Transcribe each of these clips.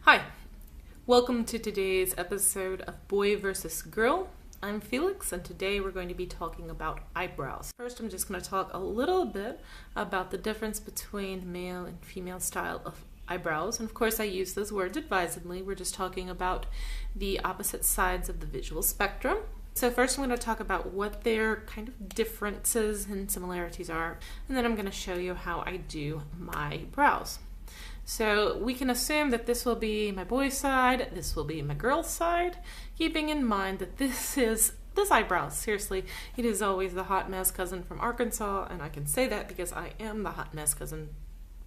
Hi, welcome to today's episode of Boy vs. Girl. I'm Felix, and today we're going to be talking about eyebrows. First, I'm just going to talk a little bit about the difference between male and female style of eyebrows. And of course, I use those words advisedly. We're just talking about the opposite sides of the visual spectrum. So first, I'm going to talk about what their kind of differences and similarities are, and then I'm going to show you how I do my brows. So we can assume that this will be my boy's side, this will be my girl's side, keeping in mind that this eyebrow, seriously, it is always the hot mess cousin from Arkansas, and I can say that because I am the hot mess cousin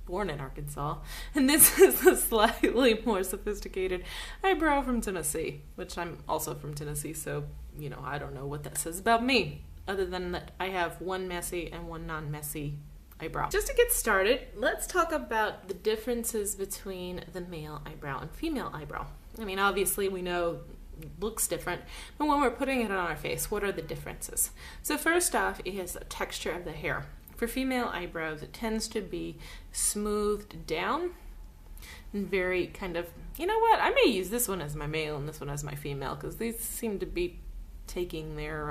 born in Arkansas, and this is a slightly more sophisticated eyebrow from Tennessee, which I'm also from Tennessee, so, you know, I don't know what that says about me, other than that I have one messy and one non-messy eyebrow. Just to get started, let's talk about the differences between the male eyebrow and female eyebrow. I mean, obviously we know it looks different, but when we're putting it on our face, what are the differences? So first off is the texture of the hair. For female eyebrows, it tends to be smoothed down and very kind of, you know what, I may use this one as my male and this one as my female, because these seem to be taking their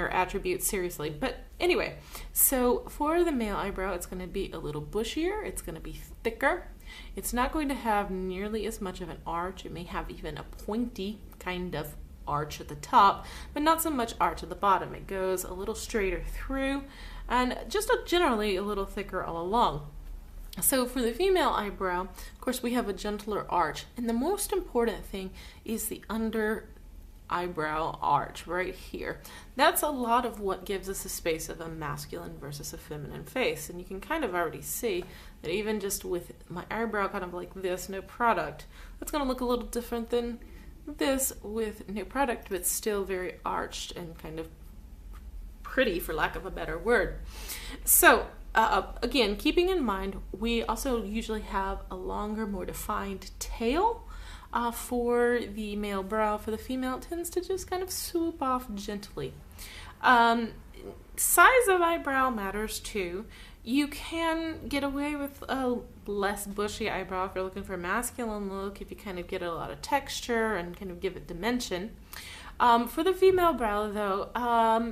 attributes seriously. But anyway, so for the male eyebrow, it's going to be a little bushier, it's going to be thicker, it's not going to have nearly as much of an arch. It may have even a pointy kind of arch at the top, but not so much arch at the bottom. It goes a little straighter through and just generally a little thicker all along. So for the female eyebrow, of course, we have a gentler arch, and the most important thing is the under eyebrow arch right here. That's a lot of what gives us a space of a masculine versus a feminine face, and you can kind of already see that even just with my eyebrow kind of like this, no product, that's going to look a little different than this with no product, but still very arched and kind of pretty, for lack of a better word. So again, keeping in mind, we also usually have a longer, more defined tail. For the male brow. For the female, it tends to just kind of swoop off gently. Size of eyebrow matters too. You can get away with a less bushy eyebrow if you're looking for a masculine look, if you kind of get a lot of texture and kind of give it dimension. For the female brow though,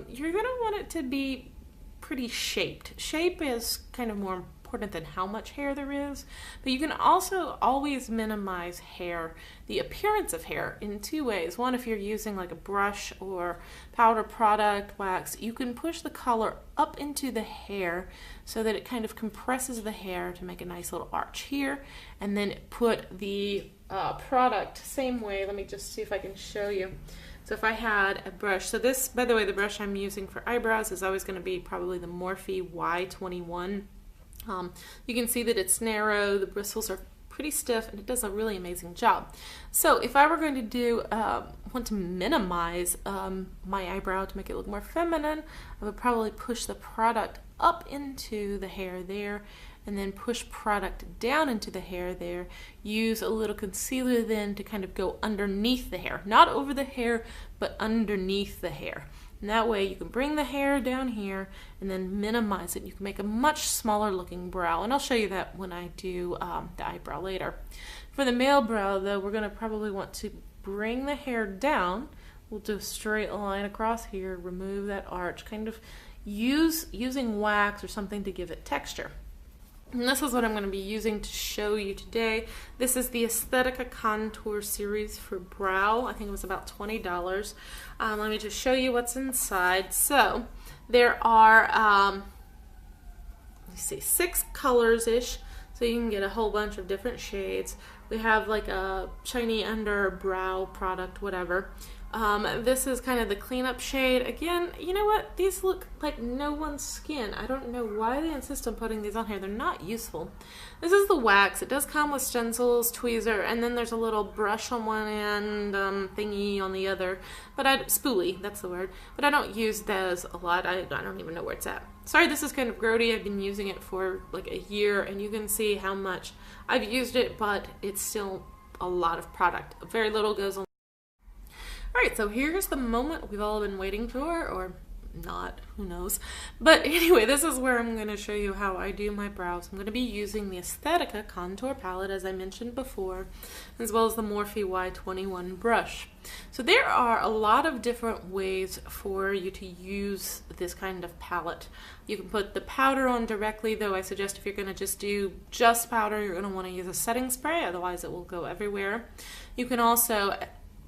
you're going to want it to be pretty shaped. Shape is kind of more important than how much hair there is, but you can also always minimize hair, the appearance of hair, in two ways. One, if you're using like a brush or powder product, wax, you can push the color up into the hair so that it kind of compresses the hair to make a nice little arch here, and then put the product same way. Let me just see if I can show you. So if I had a brush, so this, by the way, the brush I'm using for eyebrows is always going to be probably the Morphe Y21. You can see that it's narrow, the bristles are pretty stiff, and it does a really amazing job. So if I were going to do, want to minimize my eyebrow to make it look more feminine, I would probably push the product up into the hair there, and then push product down into the hair there. Use a little concealer then to kind of go underneath the hair. Not over the hair, but underneath the hair. And that way you can bring the hair down here and then minimize it. You can make a much smaller looking brow, and I'll show you that when I do the eyebrow later. For the male brow though, we're going to probably want to bring the hair down. We'll do a straight line across here, remove that arch, kind of using wax or something to give it texture. And this is what I'm going to be using to show you today. This is the Aesthetica Contour series for brow. I think it was about $20. Let me just show you what's inside. So there are, let's see, 6 colors-ish, so you can get a whole bunch of different shades. We have like a shiny under brow product, whatever. This is kind of the cleanup shade. Again, you know what? These look like no one's skin. I don't know why they insist on putting these on here. They're not useful. This is the wax. It does come with stencils, tweezer, and then there's a little brush on one end, thingy on the other. But spoolie, that's the word. But I don't use those a lot. I don't even know where it's at. Sorry, this is kind of grody. I've been using it for like a year, and you can see how much I've used it, but it's still a lot of product. Very little goes on. Alright, so here's the moment we've all been waiting for, or not, who knows. But anyway, this is where I'm going to show you how I do my brows. I'm going to be using the Aesthetica Contour palette, as I mentioned before, as well as the Morphe Y21 brush. So there are a lot of different ways for you to use this kind of palette. You can put the powder on directly, though I suggest if you're going to just do just powder, you're going to want to use a setting spray, otherwise it will go everywhere. You can also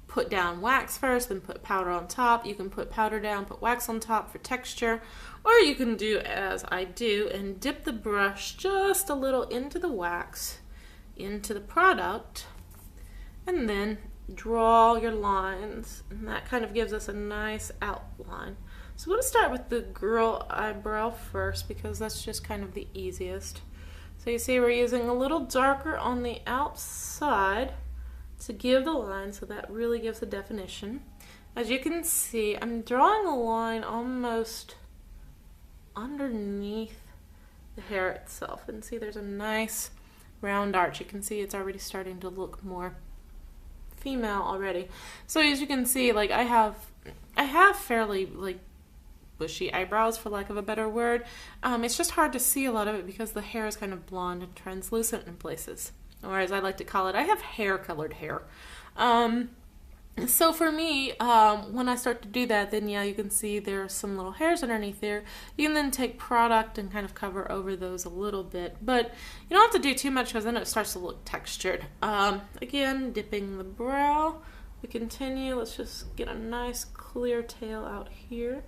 put down wax first, then put powder on top. You can put powder down, put wax on top for texture, or you can do as I do and dip the brush just a little into the wax, into the product, and then draw your lines, and that kind of gives us a nice outline. So I'm going to start with the girl eyebrow first because that's just kind of the easiest. So you see we're using a little darker on the outside to give the line, so that really gives the definition. As you can see, I'm drawing a line almost underneath the hair itself, and see there's a nice round arch. You can see it's already starting to look more female already. So as you can see, like I have fairly like bushy eyebrows, for lack of a better word. It's just hard to see a lot of it because the hair is kind of blonde and translucent in places. Or as I like to call it, I have hair-colored hair. So for me, when I start to do that, then yeah, you can see there are some little hairs underneath there. You can then take product and kind of cover over those a little bit. But you don't have to do too much because then it starts to look textured. Again, dipping the brow. We continue. Let's just get a nice clear tail out here.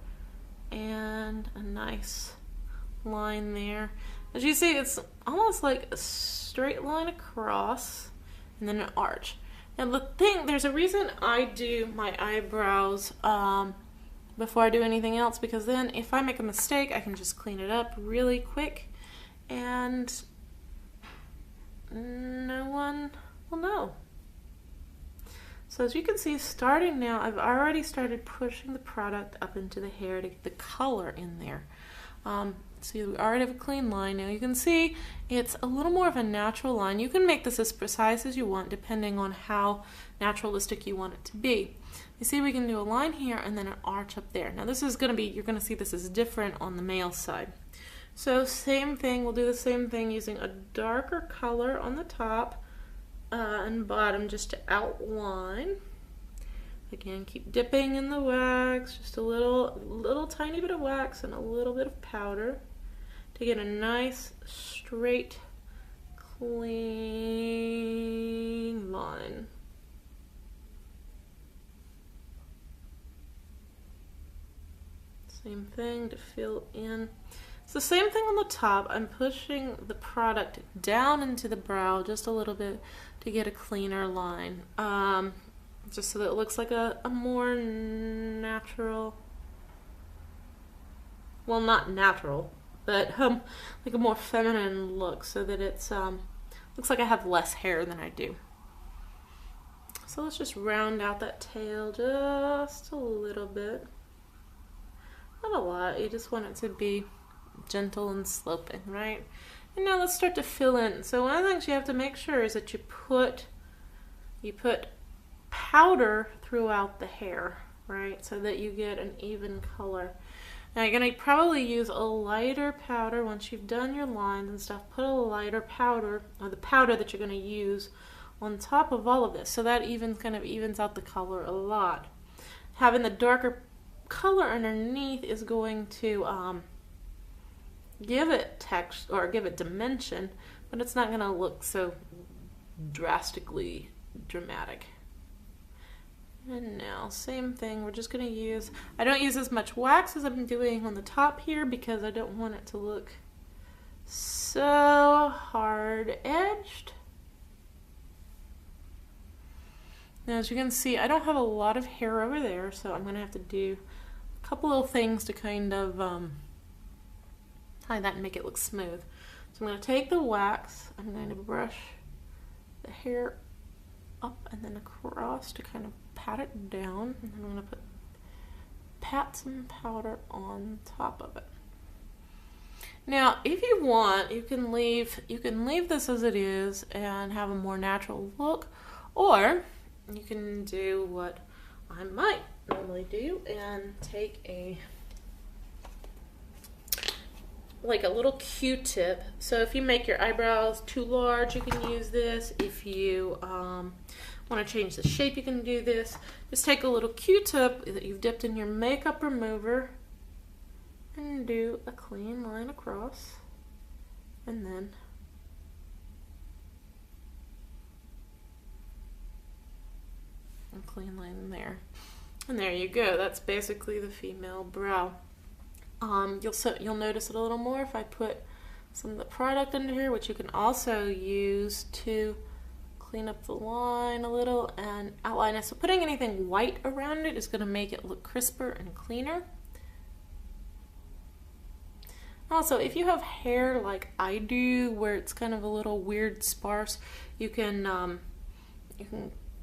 And a nice line there. As you see, it's almost like a straight line across and then an arch. Now there's a reason I do my eyebrows before I do anything else, because then if I make a mistake, I can just clean it up really quick and no one will know. So as you can see, starting now, I've already started pushing the product up into the hair to get the color in there. So we already have a clean line. Now you can see it's a little more of a natural line. You can make this as precise as you want depending on how naturalistic you want it to be. You see we can do a line here and then an arch up there. Now this is going to be, you're going to see this is different on the male side. So same thing, we'll do the same thing using a darker color on the top and bottom just to outline. Again, keep dipping in the wax, just a little tiny bit of wax and a little bit of powder to get a nice, straight, clean line. Same thing to fill in. It's the same thing on the top. I'm pushing the product down into the brow just a little bit to get a cleaner line. Just so that it looks like a more natural, well, not natural, but like a more feminine look, so that it's looks like I have less hair than I do. So let's just round out that tail just a little bit. Not a lot, you just want it to be gentle and sloping, right? And now let's start to fill in. So one of the things you have to make sure is that you put powder throughout the hair, right? So that you get an even color. Now you're going to probably use a lighter powder once you've done your lines and stuff. Put a lighter powder, or the powder that you're going to use, on top of all of this. So that kind of evens out the color a lot. Having the darker color underneath is going to give it text or give it dimension, but it's not going to look so drastically dramatic. And now, same thing, we're just going to use, I don't use as much wax as I'm doing on the top here because I don't want it to look so hard-edged. Now, as you can see, I don't have a lot of hair over there, so I'm going to have to do a couple little things to kind of hide that and make it look smooth. So I'm going to take the wax, I'm going to brush the hair up and then across to kind of pat it down, and then I'm going to pat some powder on top of it. Now, if you want, you can leave this as it is and have a more natural look, or you can do what I might normally do and take a like a little Q-tip. So if you make your eyebrows too large, you can use this. If you want to change the shape, you can do this. Just take a little Q-tip that you've dipped in your makeup remover and do a clean line across, and then a clean line in there. And there you go. That's basically the female brow. You'll notice it a little more if I put some of the product under here, which you can also use to clean up the line a little and outline it. So putting anything white around it is going to make it look crisper and cleaner. Also, if you have hair like I do, where it's kind of a little weird sparse, you can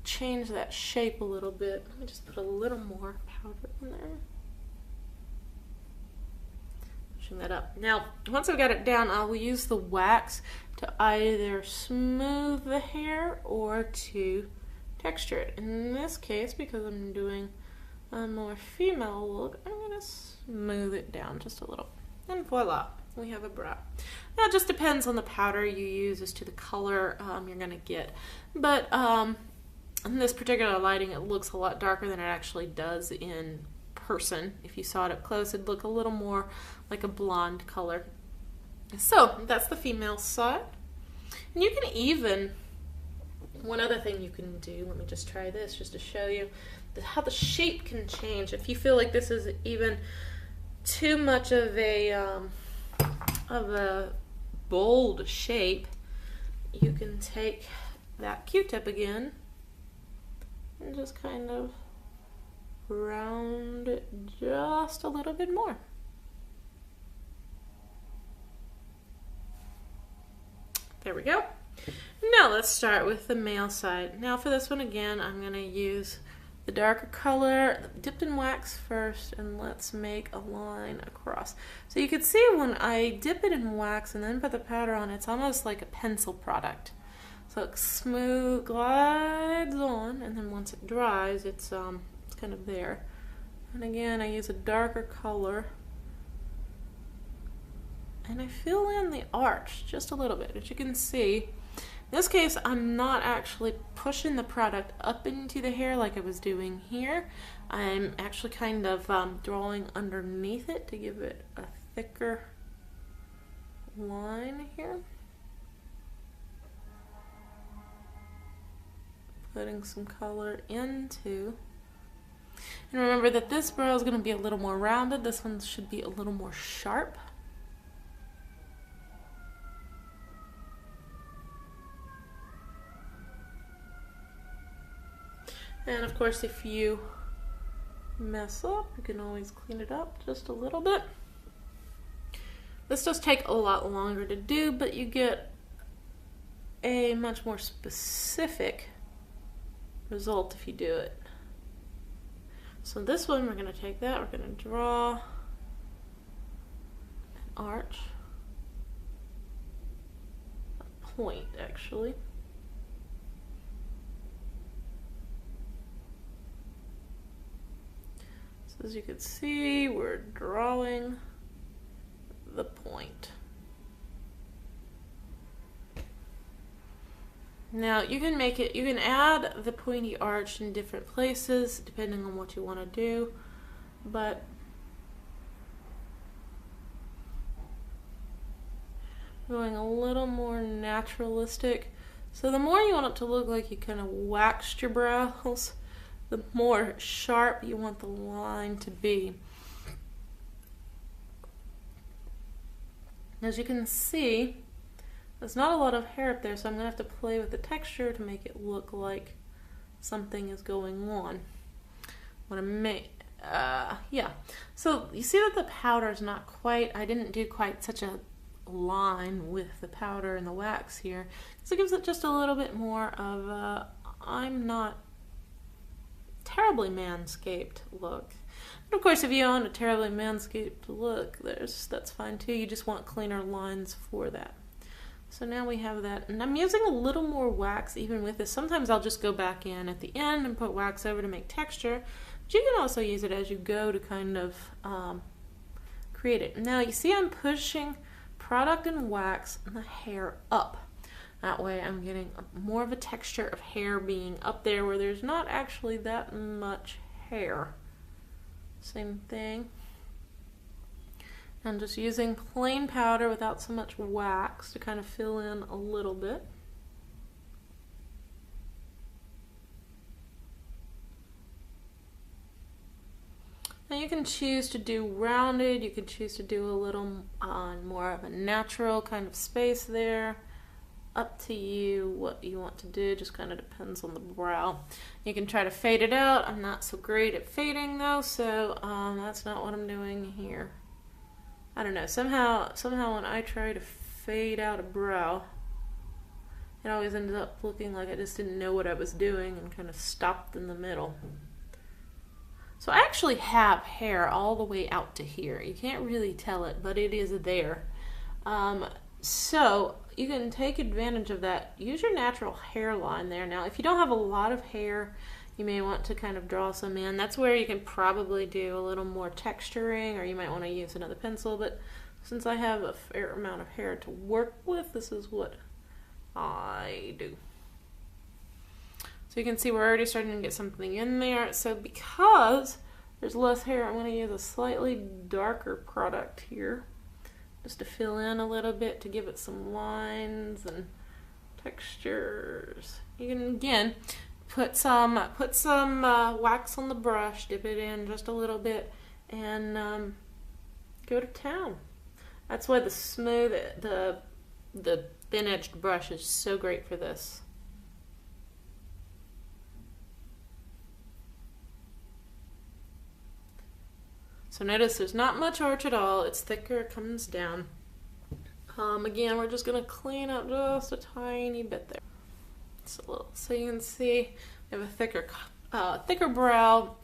change that shape a little bit. Let me just put a little more powder in there. Pushing that up. Now, once I've got it down, I will use the wax to either smooth the hair or to texture it. In this case, because I'm doing a more female look, I'm going to smooth it down just a little. And voila, we have a brow. Now, it just depends on the powder you use as to the color you're going to get. But in this particular lighting, it looks a lot darker than it actually does in person. If you saw it up close, it'd look a little more like a blonde color. So that's the female side. And you can even, one other thing you can do, let me just try this just to show you how the shape can change. If you feel like this is even too much of a bold shape, you can take that Q-tip again and just kind of round it just a little bit more. There we go. Now let's start with the male side. Now for this one again, I'm going to use the darker color, dipped in wax first, and let's make a line across. So you can see when I dip it in wax and then put the powder on, it's almost like a pencil product. So it smooth glides on, and then once it dries, it's kind of there. And again, I use a darker color, and I fill in the arch just a little bit. As you can see, in this case, I'm not actually pushing the product up into the hair like I was doing here. I'm actually kind of drawing underneath it to give it a thicker line here. Putting some color into. And remember that this brow is going to be a little more rounded. This one should be a little more sharp. And of course, if you mess up, you can always clean it up just a little bit. This does take a lot longer to do, but you get a much more specific result if you do it. So this one, we're going to take that, we're going to draw an arch, a point actually. So as you can see, we're drawing the point. Now you can make it, you can add the pointy arch in different places depending on what you want to do, but going a little more naturalistic. So the more you want it to look like you kind of waxed your brows, the more sharp you want the line to be. As you can see, there's not a lot of hair up there, so I'm going to have to play with the texture to make it look like something is going on. What I make, yeah. So you see that the powder is not quite, I didn't do quite such a line with the powder and the wax here. So it gives it just a little bit more of a, I'm not terribly manscaped look. But of course, if you want a terribly manscaped look, that's fine too. You just want cleaner lines for that. So now we have that, and I'm using a little more wax even with this. Sometimes I'll just go back in at the end and put wax over to make texture, but you can also use it as you go to kind of create it. Now you see I'm pushing product and wax the hair up. That way I'm getting more of a texture of hair being up there where there's not actually that much hair. Same thing. I'm just using plain powder without so much wax to kind of fill in a little bit. Now you can choose to do rounded, you can choose to do a little more of a natural kind of space there. Up to you what you want to do, just kind of depends on the brow. You can try to fade it out. I'm not so great at fading though, so that's not what I'm doing here. I don't know, somehow when I try to fade out a brow, it always ends up looking like I just didn't know what I was doing and kind of stopped in the middle. So I actually have hair all the way out to here. You can't really tell it, but it is there. So you can take advantage of that. Use your natural hairline there. Now, if you don't have a lot of hair, you may want to kind of draw some in. That's where you can probably do a little more texturing, or you might want to use another pencil, but since I have a fair amount of hair to work with, this is what I do. So you can see we're already starting to get something in there. So because there's less hair, I'm going to use a slightly darker product here just to fill in a little bit, to give it some lines and textures. You can again put some wax on the brush, dip it in just a little bit, and go to town. That's why the smooth, the thin-edged brush is so great for this. So notice there's not much arch at all. It's thicker, it comes down. Again, we're just gonna clean up just a tiny bit there. So you can see we have a thicker brow.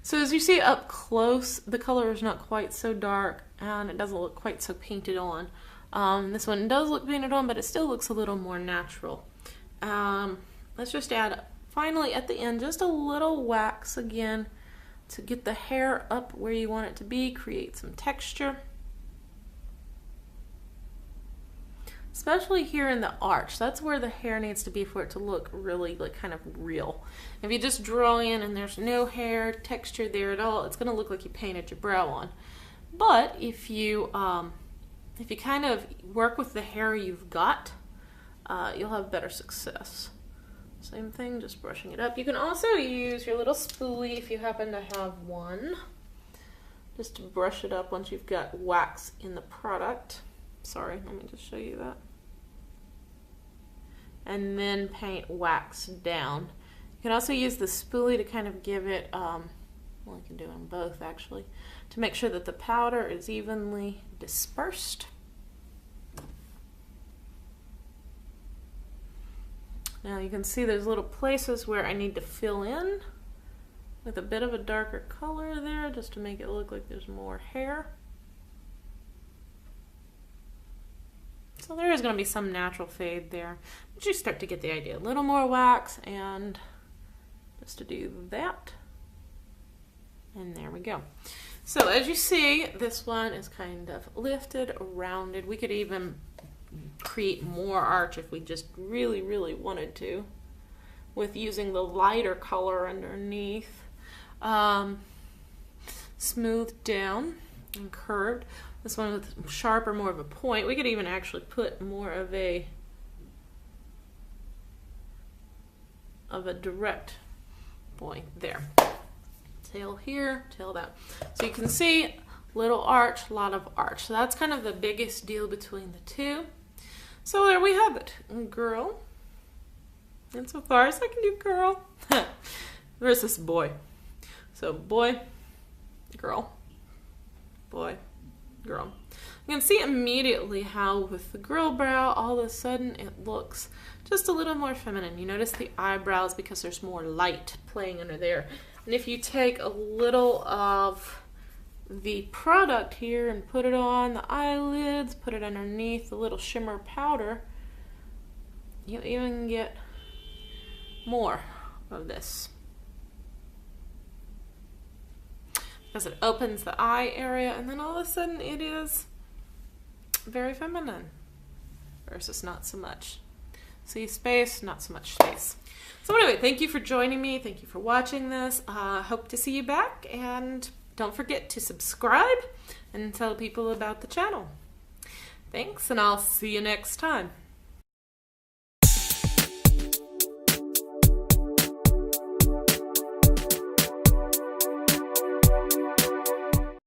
So as you see up close, the color is not quite so dark and it doesn't look quite so painted on. This one does look painted on, but it still looks a little more natural. Let's just add, finally at the end, just a little wax again to get the hair up where you want it to be, create some texture. Especially here in the arch, that's where the hair needs to be for it to look really like kind of real. If you just draw in and there's no hair texture there at all, it's going to look like you painted your brow on. But if you kind of work with the hair you've got, you'll have better success. Same thing, just brushing it up. You can also use your little spoolie if you happen to have one, just to brush it up once you've got wax in the product. Sorry, let me just show you that. And then paint wax down. You can also use the spoolie to kind of give it, well, you can do them both actually, to make sure that the powder is evenly dispersed. Now you can see there's little places where I need to fill in with a bit of a darker color there, just to make it look like there's more hair. So there is going to be some natural fade there, but you start to get the idea. A little more wax, and just to do that. And there we go. So as you see, this one is kind of lifted, rounded. We could even create more arch if we just really, really wanted to, with using the lighter color underneath. Smoothed down and curved. This one with sharp or more of a point. We could even actually put more of a direct point there. Tail here, tail that. So you can see little arch, a lot of arch. So that's kind of the biggest deal between the two. So there we have it, girl. And so far as I can do girl versus boy. So boy, girl, boy, girl. You can see immediately how with the girl brow, all of a sudden it looks just a little more feminine. You notice the eyebrows because there's more light playing under there. And if you take a little of the product here and put it on the eyelids, put it underneath the little shimmer powder, you even get more of this. Because it opens the eye area, and then all of a sudden it is very feminine versus not so much. See space, not so much space. So anyway, thank you for joining me. Thank you for watching this. Hope to see you back, and don't forget to subscribe and tell people about the channel. Thanks, and I'll see you next time.